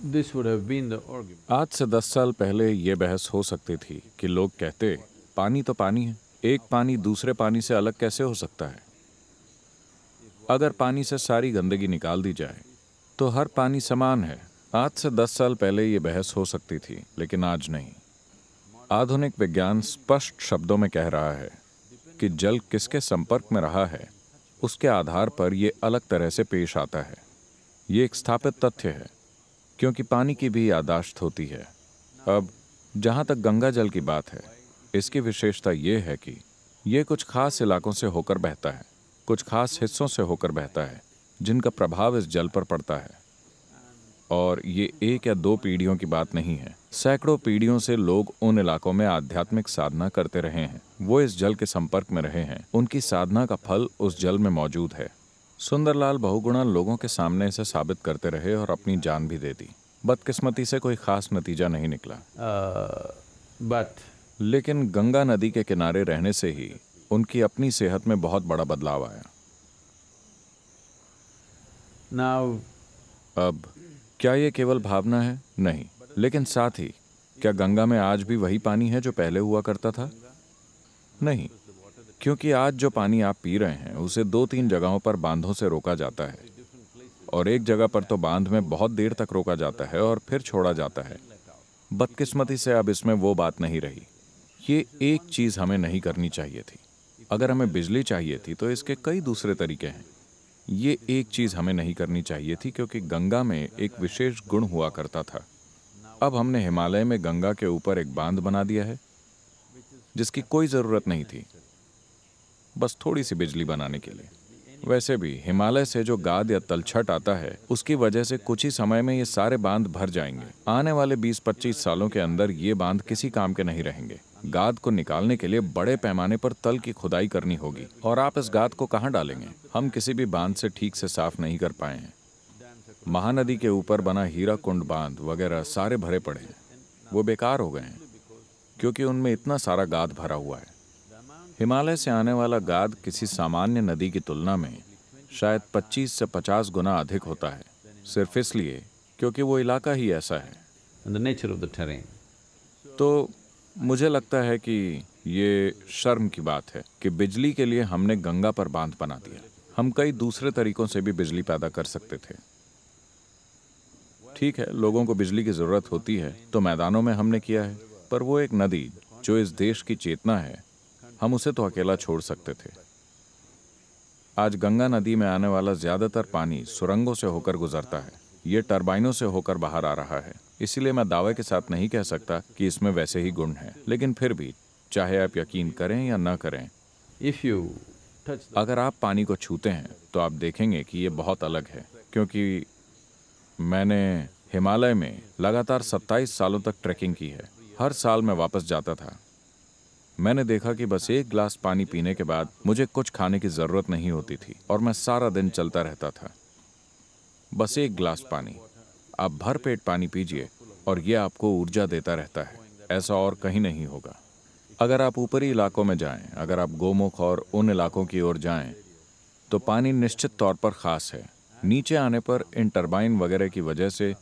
this would have been the argument. आज से 10 साल पहले ये बहस हो सकती थी कि लोग कहते पानी तो पानी है, एक पानी दूसरे पानी से अलग कैसे हो सकता है। अगर पानी से सारी गंदगी निकाल दी जाए तो हर पानी समान है। आज से 10 साल पहले ये बहस हो सकती थी, लेकिन आज नहीं। आधुनिक विज्ञान स्पष्ट शब्दों में कह रहा है कि जल किसके संपर्क में रहा है उसके आधार पर ये अलग तरह से पेश आता है। ये एक स्थापित तथ्य है, क्योंकि पानी की भी याददाश्त होती है। अब जहाँ तक गंगा जल की बात है, इसकी विशेषता ये है कि ये कुछ खास इलाकों से होकर बहता है, कुछ खास हिस्सों से होकर बहता है जिनका प्रभाव इस जल पर पड़ता है। और ये एक या दो पीढ़ियों की बात नहीं है, सैकड़ों पीढ़ियों से लोग उन इलाकों में आध्यात्मिक साधना करते रहे हैं। वो इस जल के संपर्क में रहे हैं, उनकी साधना का फल उस जल में मौजूद है। सुंदरलाल बहुगुणा लोगों के सामने इसे साबित करते रहे और अपनी जान भी दे दी। बदकिस्मती से कोई खास नतीजा नहीं निकला, लेकिन गंगा नदी के किनारे रहने से ही उनकी अपनी सेहत में बहुत बड़ा बदलाव आया। अब क्या ये केवल भावना है? नहीं, लेकिन साथ ही क्या गंगा में आज भी वही पानी है जो पहले हुआ करता था? नहीं, क्योंकि आज जो पानी आप पी रहे हैं उसे 2-3 जगहों पर बांधों से रोका जाता है, और एक जगह पर तो बांध में बहुत देर तक रोका जाता है और फिर छोड़ा जाता है। बदकिस्मती से अब इसमें वो बात नहीं रही। ये एक चीज़ हमें नहीं करनी चाहिए थी। अगर हमें बिजली चाहिए थी तो इसके कई दूसरे तरीके हैं। ये एक चीज़ हमें नहीं करनी चाहिए थी, क्योंकि गंगा में एक विशेष गुण हुआ करता था। अब हमने हिमालय में गंगा के ऊपर एक बांध बना दिया है जिसकी कोई ज़रूरत नहीं थी, बस थोड़ी सी बिजली बनाने के लिए। वैसे भी हिमालय से जो गाद या तलछट आता है उसकी वजह से कुछ ही समय में ये सारे बांध भर जाएंगे। आने वाले 20-25 सालों के अंदर ये बांध किसी काम के नहीं रहेंगे। गाद को निकालने के लिए बड़े पैमाने पर तल की खुदाई करनी होगी, और आप इस गाद को कहाँ डालेंगे? हम किसी भी बांध से ठीक से साफ नहीं कर पाए हैं। महानदी के ऊपर बना हीराकुंड बांध वगैरह सारे भरे पड़े हैं। वो बेकार हो गए हैं क्योंकि उनमें इतना सारा गाद भरा हुआ है। हिमालय से आने वाला गाद किसी सामान्य नदी की तुलना में शायद 25 से 50 गुना अधिक होता है, सिर्फ इसलिए क्योंकि वो इलाका ही ऐसा है। तो मुझे लगता है कि ये शर्म की बात है कि बिजली के लिए हमने गंगा पर बांध बना दिया। हम कई दूसरे तरीकों से भी बिजली पैदा कर सकते थे। ठीक है, लोगों को बिजली की जरूरत होती है तो मैदानों में हमने किया है, पर वो एक नदी जो इस देश की चेतना है, हम उसे तो अकेला छोड़ सकते थे। आज गंगा नदी में आने वाला ज्यादातर पानी सुरंगों से होकर गुजरता है। ये टरबाइनों से होकर बाहर आ रहा है। इसीलिए मैं दावे के साथ नहीं कह सकता कि इसमें वैसे ही गुण हैं, लेकिन फिर भी चाहे आप यकीन करें या न करें, अगर आप पानी को छूते हैं तो आप देखेंगे कि ये बहुत अलग है। क्योंकि मैंने हिमालय में लगातार 27 सालों तक ट्रैकिंग की है। हर साल मैं वापस जाता था। मैंने देखा कि बस एक गिलास पानी पीने के बाद मुझे कुछ खाने की ज़रूरत नहीं होती थी और मैं सारा दिन चलता रहता था। बस एक गिलास पानी, आप भर पेट पानी पीजिए और ये आपको ऊर्जा देता रहता है। ऐसा और कहीं नहीं होगा। अगर आप ऊपरी इलाकों में जाएं, अगर आप गोमुख और उन इलाकों की ओर जाएं, तो पानी निश्चित तौर पर ख़ास है। नीचे आने पर इन टरबाइन वगैरह की वजह से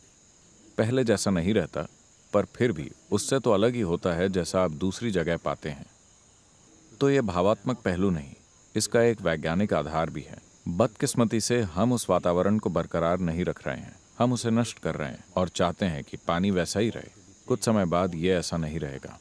पहले जैसा नहीं रहता, पर फिर भी उससे तो अलग ही होता है जैसा आप दूसरी जगह पाते हैं। तो ये भावात्मक पहलू नहीं, इसका एक वैज्ञानिक आधार भी है। बदकिस्मती से हम उस वातावरण को बरकरार नहीं रख रहे हैं, हम उसे नष्ट कर रहे हैं और चाहते हैं कि पानी वैसा ही रहे। कुछ समय बाद ये ऐसा नहीं रहेगा।